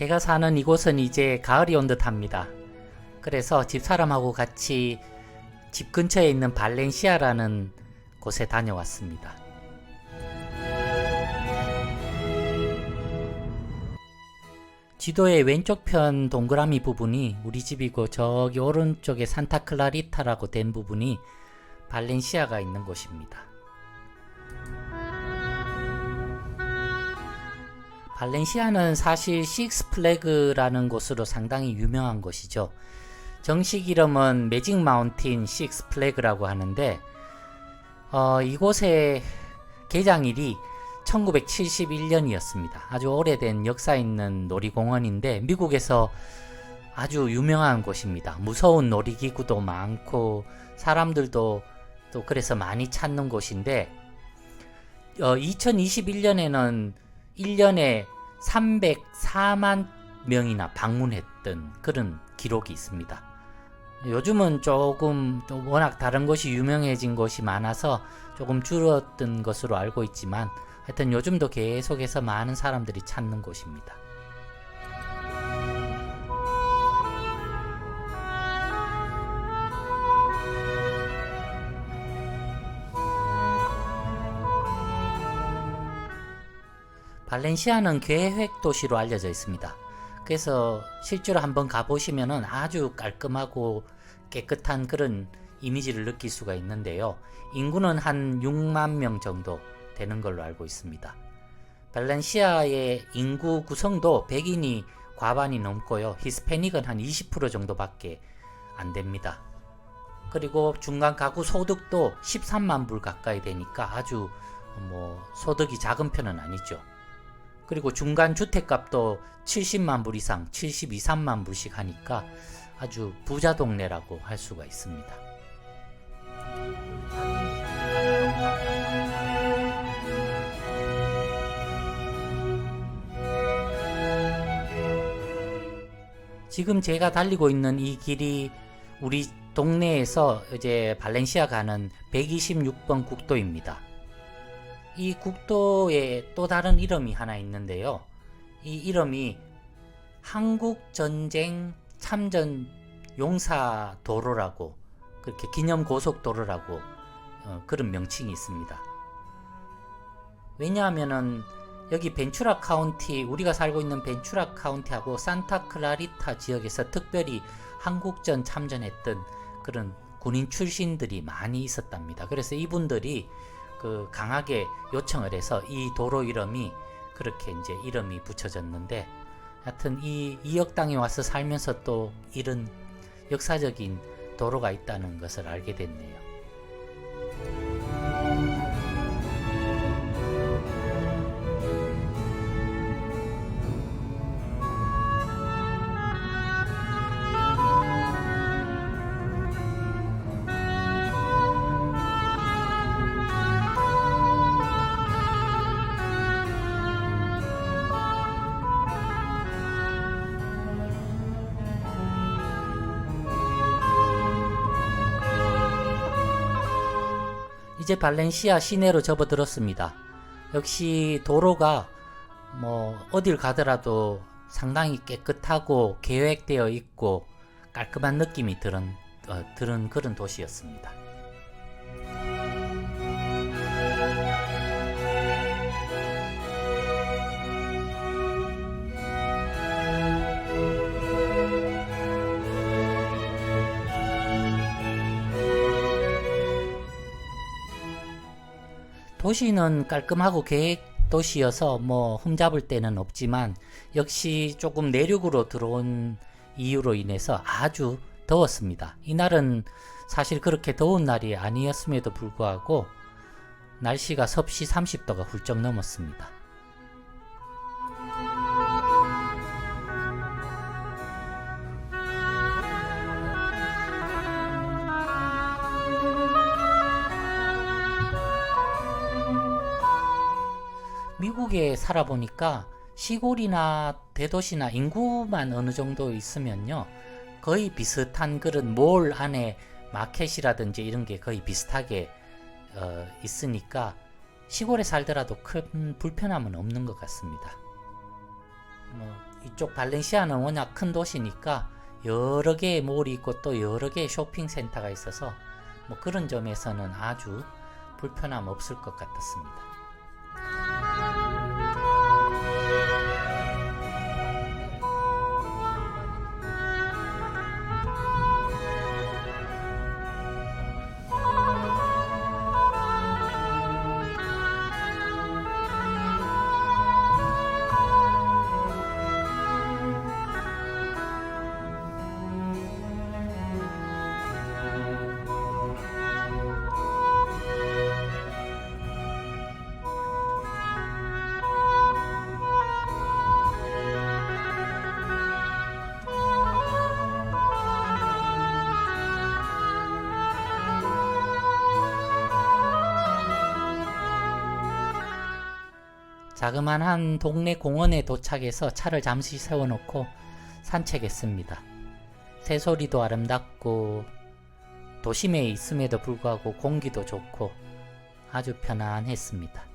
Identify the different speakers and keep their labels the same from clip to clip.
Speaker 1: 제가 사는 이곳은 이제 가을이 온 듯합니다. 그래서 집사람하고 같이 집 근처에 있는 발렌시아라는 곳에 다녀왔습니다. 지도의 왼쪽 편 동그라미 부분이 우리 집이고, 저기 오른쪽에 산타클라리타라고 된 부분이 발렌시아가 있는 곳입니다. 발렌시아는 사실 식스 플래그라는 곳으로 상당히 유명한 곳이죠. 정식 이름은 매직 마운틴 식스 플래그라고 하는데, 이곳의 개장일이 1971년이었습니다. 아주 오래된 역사 있는 놀이공원인데 미국에서 아주 유명한 곳입니다. 무서운 놀이기구도 많고 사람들도 또 그래서 많이 찾는 곳인데, 2021년에는 1년에 304만 명이나 방문했던 그런 기록이 있습니다. 요즘은 조금 또 워낙 다른 곳이 유명해진 곳이 많아서 조금 줄었던 것으로 알고 있지만, 하여튼 요즘도 계속해서 많은 사람들이 찾는 곳입니다. 발렌시아는 계획 도시로 알려져 있습니다. 그래서 실제로 한번 가보시면은 아주 깔끔하고 깨끗한 그런 이미지를 느낄 수가 있는데요. 인구는 한 6만 명 정도 되는 걸로 알고 있습니다. 발렌시아의 인구 구성도 백인이 과반이 넘고요. 히스패닉은 한 20% 정도밖에 안 됩니다. 그리고 중간 가구 소득도 13만 불 가까이 되니까 아주 소득이 작은 편은 아니죠. 그리고 중간 주택값도 70만 불 이상, 72, 3만 불씩 하니까 아주 부자 동네라고 할 수가 있습니다. 지금 제가 달리고 있는 이 길이 우리 동네에서 이제 발렌시아 가는 126번 국도입니다. 이 국도에 또 다른 이름이 하나 있는데요. 이 이름이 한국전쟁 참전 용사도로라고, 그렇게 기념고속도로라고 그런 명칭이 있습니다. 왜냐하면은 여기 벤추라 카운티, 우리가 살고 있는 벤추라 카운티하고 산타클라리타 지역에서 특별히 한국전 참전했던 그런 군인 출신들이 많이 있었답니다. 그래서 이분들이 강하게 요청을 해서 이 도로 이름이 그렇게 이제 이름이 붙여졌는데, 하여튼 이 이역 땅에 와서 살면서 또 이런 역사적인 도로가 있다는 것을 알게 됐네요. 이제 발렌시아 시내로 접어들었습니다. 역시 도로가 어딜 가더라도 상당히 깨끗하고 계획되어 있고 깔끔한 느낌이 드는 그런 도시였습니다. 도시는 깔끔하고 계획 도시여서 흠잡을 데는 없지만, 역시 조금 내륙으로 들어온 이유로 인해서 아주 더웠습니다. 이날은 사실 그렇게 더운 날이 아니었음에도 불구하고 날씨가 섭씨 30도가 훌쩍 넘었습니다. 미국에 살아보니까 시골이나 대도시나 인구만 어느 정도 있으면요, 거의 비슷한 그런 몰 안에 마켓이라든지 이런 게 거의 비슷하게 있으니까 시골에 살더라도 큰 불편함은 없는 것 같습니다. 이쪽 발렌시아는 워낙 큰 도시니까 여러 개의 몰이 있고 또 여러 개의 쇼핑센터가 있어서 뭐 그런 점에서는 아주 불편함 없을 것 같았습니다. 자그마한 동네 공원에 도착해서 차를 잠시 세워놓고 산책했습니다. 새소리도 아름답고 도심에 있음에도 불구하고 공기도 좋고 아주 편안했습니다.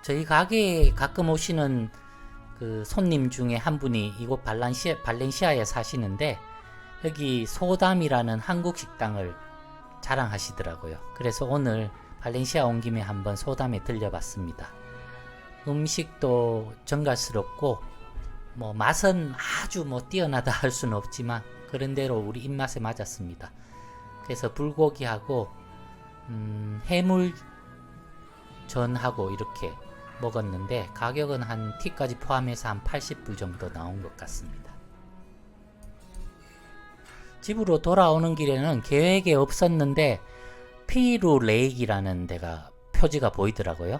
Speaker 1: 저희 가게에 가끔 오시는 그 손님 중에 한 분이 이곳 발렌시아에 사시는데 여기 소담이라는 한국 식당을 자랑하시더라고요. 그래서 오늘 발렌시아 온 김에 한번 소담에 들려봤습니다. 음식도 정갈스럽고 뭐 맛은 아주 뭐 뛰어나다 할 수는 없지만 그런대로 우리 입맛에 맞았습니다. 그래서 불고기하고 해물전하고 이렇게 먹었는데 가격은 한 팁까지 포함해서 한 80불 정도 나온 것 같습니다. 집으로 돌아오는 길에는 계획에 없었는데 피루 레이크라는 데가 표지가 보이더라고요.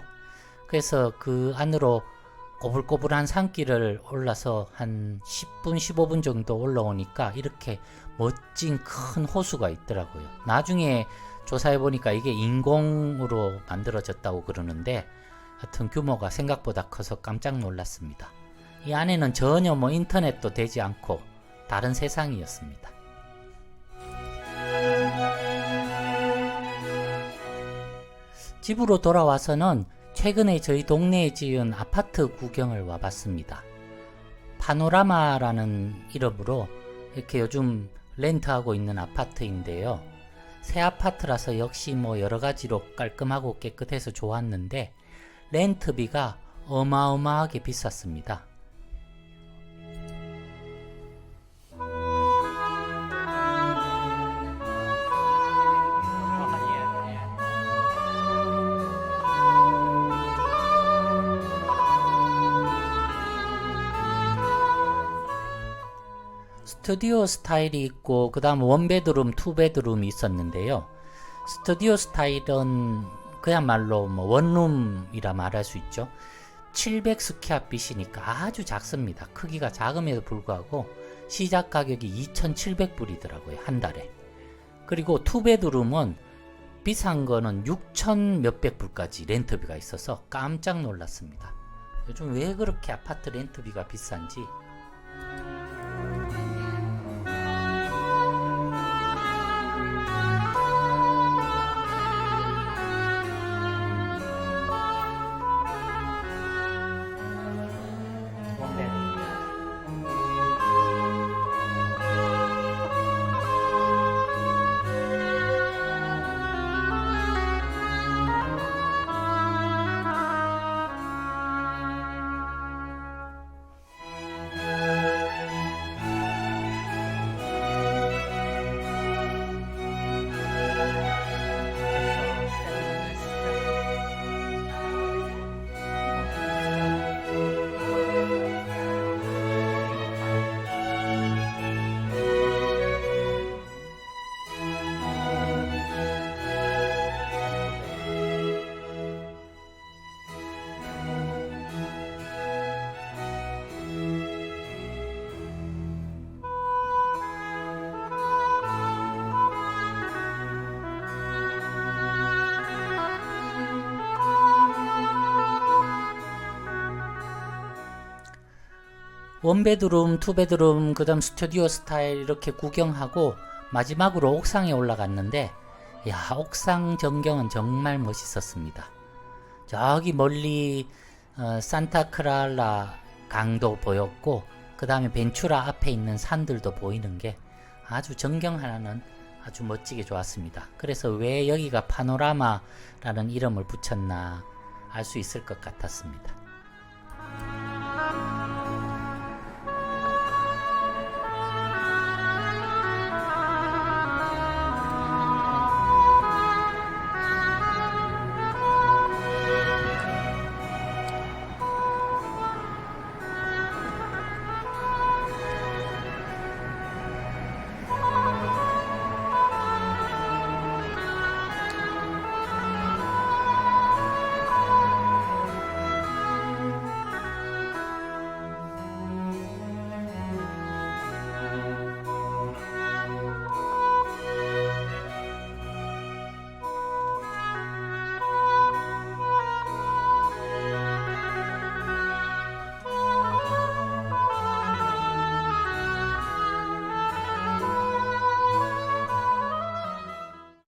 Speaker 1: 그래서 그 안으로 꼬불꼬불한 산길을 올라서 한 10분 15분 정도 올라오니까 이렇게 멋진 큰 호수가 있더라고요. 나중에 조사해보니까 이게 인공으로 만들어졌다고 그러는데 하여튼 규모가 생각보다 커서 깜짝 놀랐습니다. 이 안에는 전혀 뭐 인터넷도 되지 않고 다른 세상이었습니다. 집으로 돌아와서는 최근에 저희 동네에 지은 아파트 구경을 와봤습니다. 파노라마라는 이름으로 이렇게 요즘 렌트하고 있는 아파트인데요. 새 아파트라서 역시 뭐 여러가지로 깔끔하고 깨끗해서 좋았는데 렌트비가 어마어마하게 비쌌습니다. 스튜디오 스타일이 있고 그 다음 원베드룸, 투베드룸이 있었는데요. 스튜디오 스타일은 그야말로 뭐 원룸이라 말할 수 있죠. 700스퀘어핏이니까 아주 작습니다. 크기가 작음에도 불구하고 시작 가격이 2,700불이더라고요. 한 달에. 그리고 투베드룸은 비싼 거는 6천 몇백 불까지 렌트비가 있어서 깜짝 놀랐습니다. 요즘 왜 그렇게 아파트 렌트비가 비싼지. 원베드룸, 투베드룸, 그 다음 스튜디오 스타일 이렇게 구경하고 마지막으로 옥상에 올라갔는데, 야, 옥상 전경은 정말 멋있었습니다. 저기 멀리 산타크랄라 강도 보였고, 그 다음에 벤추라 앞에 있는 산들도 보이는 게 아주 전경 하나는 아주 멋지게 좋았습니다. 그래서 왜 여기가 파노라마라는 이름을 붙였나 알 수 있을 것 같았습니다.